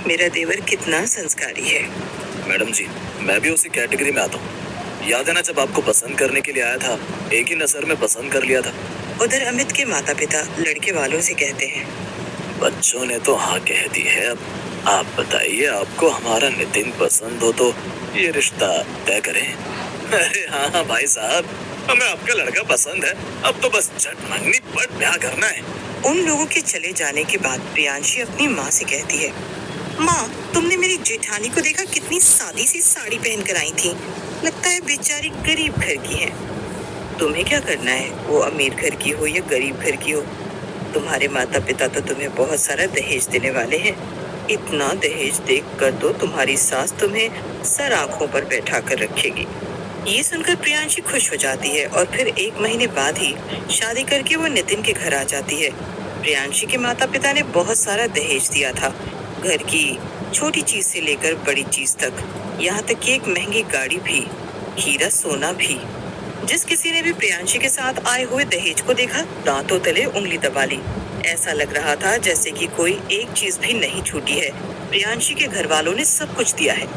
मेरा देवर कितना संस्कारी है। मैडम जी, मैं भी उसी कैटेगरी में आता हूँ। याद है ना जब आपको पसंद करने के लिए आया था, एक ही नजर में पसंद कर लिया था। उधर अमित के माता पिता लड़के वालों से कहते हैं, बच्चों ने तो हाँ कह दी है। अब आप बताइए, आपको हमारा नितिन पसंद हो तो ये रिश्ता तय करें। अरे हाँ भाई साहब, हमें आपका लड़का पसंद है। अब तो बस झट मंगनी पट ब्याह करना है। उन लोगों के चले जाने के बाद प्रियांशी अपनी माँ से कहती है, माँ, तुमने मेरी जेठानी को देखा? कितनी सादी सी साड़ी पहन कर आई थी। लगता है बेचारी गरीब घर की है। तुम्हें क्या करना है, वो अमीर घर की हो या गरीब घर की हो। तुम्हारे माता पिता तो तुम्हें बहुत सारा दहेज देने वाले हैं। इतना दहेज देखकर तो तुम्हारी सास तुम्हें सर आंखों पर बैठा कर रखेगी। ये सुनकर प्रियांशी खुश हो जाती है और फिर 1 महीने बाद ही शादी करके वो नितिन के घर आ जाती है। प्रियांशी के माता पिता ने बहुत सारा दहेज दिया था, घर की छोटी चीज से लेकर बड़ी चीज तक, यहाँ तक कि एक महंगी गाड़ी भी, हीरा सोना भी। जिस किसी ने भी प्रियांशी के साथ आए हुए दहेज को देखा, दांतों तले उंगली दबा ली। ऐसा लग रहा था जैसे कि कोई एक चीज भी नहीं छूटी है। प्रियांशी के घर वालों ने सब कुछ दिया है।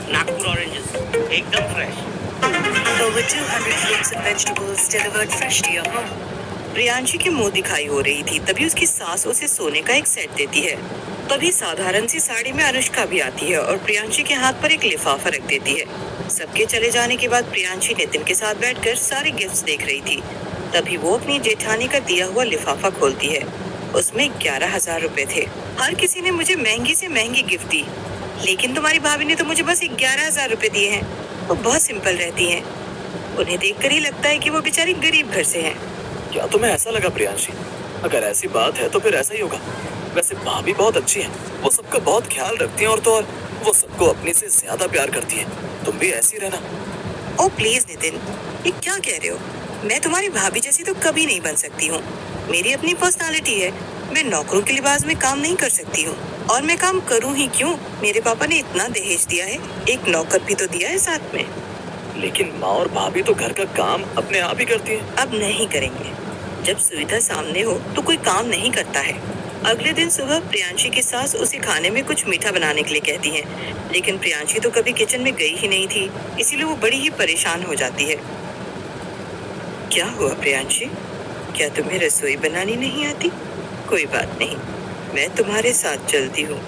नागपुर ऑरेंजेस एकदम fresh. Over 200 fruits and vegetables delivered fresh to your home. Priyanshi की मुंह दिखाई हो रही थी, तभी उसकी सास उसे सोने का एक सेट देती है। तभी साधारण सी साड़ी में अनुष्का भी आती है और प्रियांशी के हाथ पर एक लिफाफा रख देती है। सबके चले जाने के बाद प्रियांशी नितिन के साथ बैठकर सारे गिफ्ट्स देख रही थी। तभी वो अपनी जेठानी का दिया हुआ लिफाफा खोलती है। उसमें 11,000 रुपए थे। हर किसी ने मुझे महंगी से महंगी गिफ्ट दी, लेकिन तुम्हारी भाभी ने तो मुझे बस 11,000 रुपए दिए हैं। वो बहुत सिंपल रहती हैं। उन्हें देखकर ही लगता है कि वो बेचारी गरीब घर से हैं। क्या तुम्हें ऐसा लगा प्रियांशी? अगर ऐसी बात है तो फिर ऐसा ही होगा। वैसे भाभी बहुत अच्छी है, वो सबका बहुत ख्याल रखती है और तो और वो सबको अपने से ज्यादा प्यार करती है। तुम भी ऐसी रहना। ओ प्लीज नितिन, ये क्या कह रहे हो? मैं तुम्हारी भाभी जैसी तो कभी नहीं बन सकती हूँ। मेरी अपनी पर्सनालिटी है। मैं नौकरों के लिबास में काम नहीं कर सकती हूँ, और मैं काम करूँ ही क्यों? मेरे पापा ने इतना दहेज दिया है, एक नौकर भी तो दिया है साथ में। लेकिन माँ और भाभी तो घर का काम अपने आप ही करती है। अब नहीं करेंगे। जब सुविधा सामने हो तो कोई काम नहीं करता है। अगले दिन सुबह प्रियांशी की सास उसे खाने में कुछ मीठा बनाने के लिए कहती है, लेकिन प्रियांशी तो कभी किचन में गई ही नहीं थी, इसीलिए वो बड़ी ही परेशान हो जाती है। क्या हुआ प्रियांशी? क्या तुम्हें रसोई बनानी नहीं आती? कोई बात नहीं, मैं तुम्हारे साथ चलती हूँ।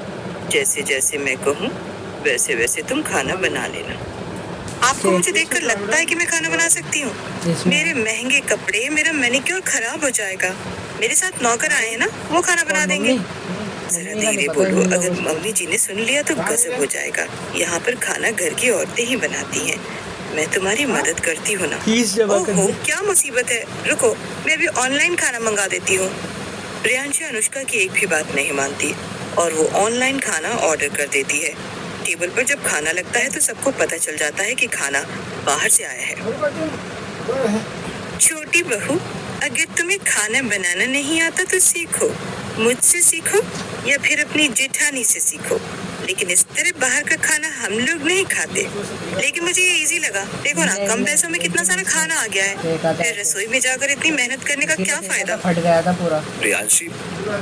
जैसे जैसे मैं कहूँ वैसे वैसे तुम खाना बना लेना। आपको मुझे देखकर लगता है कि मैं खाना बना सकती हूँ? मेरे महंगे कपड़े, मेरा मैनिक्योर खराब हो जाएगा। मेरे साथ नौकर आए हैं ना, वो खाना बना देंगे। जरा धीरे बोलो, अगर मम्मी जी ने सुन लिया तो गजब हो जाएगा। यहाँ पर खाना घर की औरतें ही बनाती हैं। मैं तुम्हारी मदद करती हूँ ना। ओहो, क्या मुसीबत है। रुको, मैं भी ऑनलाइन खाना मंगा देती हूँ। प्रियांशी अनुष्का की एक भी बात नहीं मानती और वो ऑनलाइन खाना ऑर्डर कर देती है। टेबल पर जब खाना लगता है तो सबको पता चल जाता है कि खाना बाहर से आया है। छोटी बहू, अगर तुम्हें खाना बनाना नहीं आता तो सीखो। मुझसे सीखो या फिर अपनी जेठानी से सीखो। लेकिन इस तरह बाहर का खाना हम लोग नहीं खाते। लेकिन मुझे ये इजी लगा। देखो ना, कम पैसों में कितना सारा खाना आ गया है। फिर रसोई में जाकर इतनी मेहनत करने का क्या फायदा? फट गया था पूरा। प्रियांशी,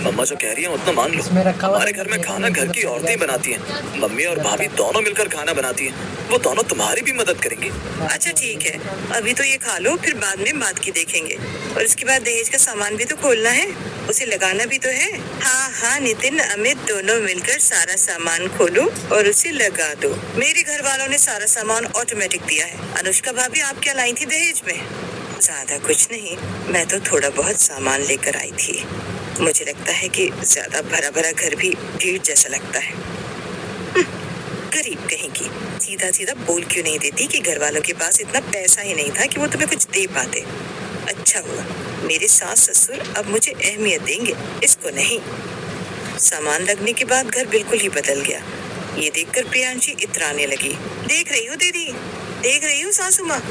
मम्मा जो कह रही है उतना मान लो। हमारे घर में खाना घर की औरतें ही बनाती हैं। मम्मी और भाभी दोनों मिलकर खाना बनाती हैं। वो दोनों तुम्हारी भी मदद करेंगी। अच्छा ठीक है, अभी तो ये खा लो, फिर बाद में बात की देखेंगे। और उसके बाद दहेज का सामान भी तो खोलना है, उसे लगाना भी तो है। हाँ हाँ नितिन, अमित दोनों मिलकर सारा सामान खोलो और उसे लगा दो। मेरे घर वालों ने सारा सामान ऑटोमेटिक दिया है। अनुष्का भाभी, आप क्या लाई थी दहेज में? ज्यादा कुछ नहीं, मैं तो थोड़ा बहुत सामान लेकर आई थी। मुझे लगता है कि ज्यादा भरा भरा घर भी भीड़ जैसा लगता है। गरीब कहीं की, सीधा सीधा बोल क्यों नहीं देती कि घर वालों के पास इतना पैसा ही नहीं था कि वो तुम्हें कुछ दे पाते। अच्छा हुआ, मेरे सास ससुर अब मुझे अहमियत देंगे, इसको नहीं। सामान लगने के बाद घर बिल्कुल ही बदल गया। ये देखकर प्रियांशी इतराने लगी। देख रही हो दीदी, देख रही हो सासू माँ,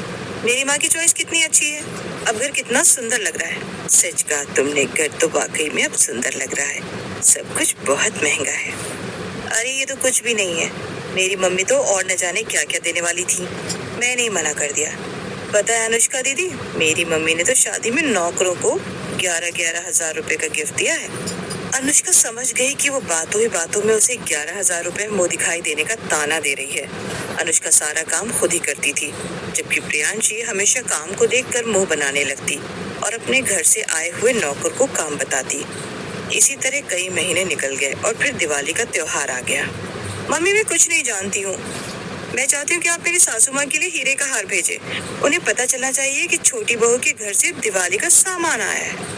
मेरी माँ की चॉइस कितनी अच्छी है। अब घर कितना सुंदर लग रहा है। सच कहा तुमने, घर तो वाकई में अब सुंदर लग रहा है। सब कुछ बहुत महंगा है। अरे ये तो कुछ भी नहीं है। मेरी मम्मी तो और न जाने क्या क्या देने वाली थी, मैंने ही मना कर दिया। पता है अनुष्का दीदी, मेरी मम्मी ने तो शादी में नौकरों को 11,000 रुपए का गिफ्ट दिया है। अनुष्का समझ गई कि वो बातों ही बातों में उसे 11,000 रुपए मुंह दिखाई देने का ताना दे रही है। अनुष्का सारा काम खुद ही करती थी, जबकि प्रियांशी हमेशा काम को देखकर मुंह बनाने लगती और अपने घर से आए हुए नौकर को काम बताती। इसी तरह कई महीने निकल गए और फिर दिवाली का त्योहार आ गया। मम्मी, मैं कुछ नहीं जानती हूँ। मैं चाहती हूँ कि आप मेरी सासू माँ के लिए हीरे का हार भेजें। उन्हें पता चलना चाहिए कि छोटी बहू के घर से दिवाली का सामान आया है।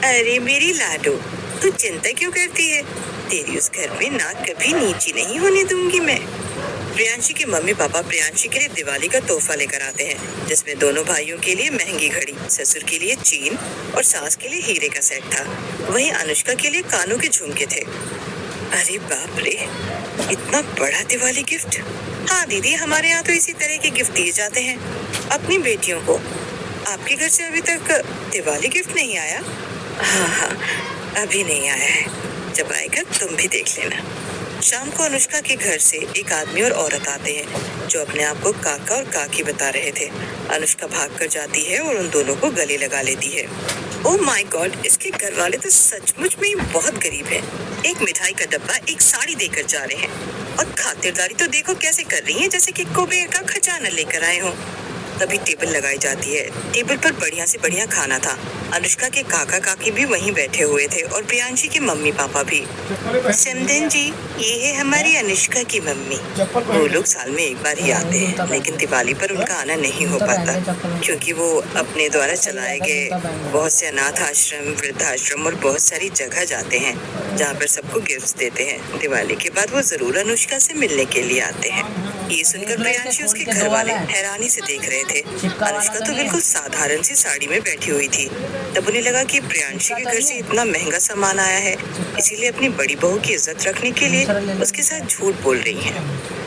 अरे मेरी लाडो, तू चिंता क्यों करती है? तेरी उस घर में नाक कभी नीची नहीं होने दूंगी मैं। प्रियांशी के मम्मी पापा प्रियांशी के लिए दिवाली का तोहफा लेकर आते हैं, जिसमें दोनों भाइयों के लिए महंगी घड़ी, ससुर के लिए चेन और सास के लिए हीरे का सेट था। वहीं अनुष्का के लिए कानों के झुमके थे। अरे बाप रे, इतना बड़ा दिवाली गिफ्ट! हाँ दीदी, हमारे यहाँ तो इसी तरह के गिफ्ट दिए जाते हैं अपनी बेटियों को। आपके घर से अभी तक दिवाली गिफ्ट नहीं आया? हाँ, अभी नहीं आया है। जब आएगा तुम भी देख लेना। शाम को अनुष्का के घर से एक आदमी और औरत आते हैं, जो अपने आप को काका और काकी बता रहे थे। अनुष्का भागकर जाती है और उन दोनों को गले लगा लेती है। ओह माय गॉड, इसके घर वाले तो सचमुच में ही बहुत गरीब हैं। एक मिठाई का डब्बा, एक साड़ी देकर जा रहे हैं और खातिरदारी तो देखो कैसे कर रही हैं, जैसे कि कुबेर का खजाना लेकर आए हों। तभी टेबल लगाई जाती है। टेबल पर बढ़िया से बढ़िया खाना था। अनुष्का के काका काकी भी वहीं बैठे हुए थे और प्रियांशी के मम्मी पापा भी। सिमरन जी, ये है हमारी अनुष्का की मम्मी। वो लोग साल में एक बार ही आते हैं, लेकिन दिवाली पर उनका आना नहीं हो पाता, क्योंकि वो अपने द्वारा चलाए गए बहुत से अनाथ आश्रम, वृद्धाश्रम और बहुत सारी जगह जाते हैं, जहाँ पर सबको गिफ्ट देते हैं। दिवाली के बाद वो जरूर अनुष्का से मिलने के लिए आते हैं। ये सुनकर प्रियांशी उसके घर वाले हैरानी से देख रहे थे। अनुष्का तो बिल्कुल साधारण सी साड़ी में बैठी हुई थी। तब उन्हें लगा कि प्रियांशी के घर से इतना महंगा सामान आया है, इसीलिए अपनी बड़ी बहू की इज्जत रखने के लिए उसके साथ झूठ बोल रही है।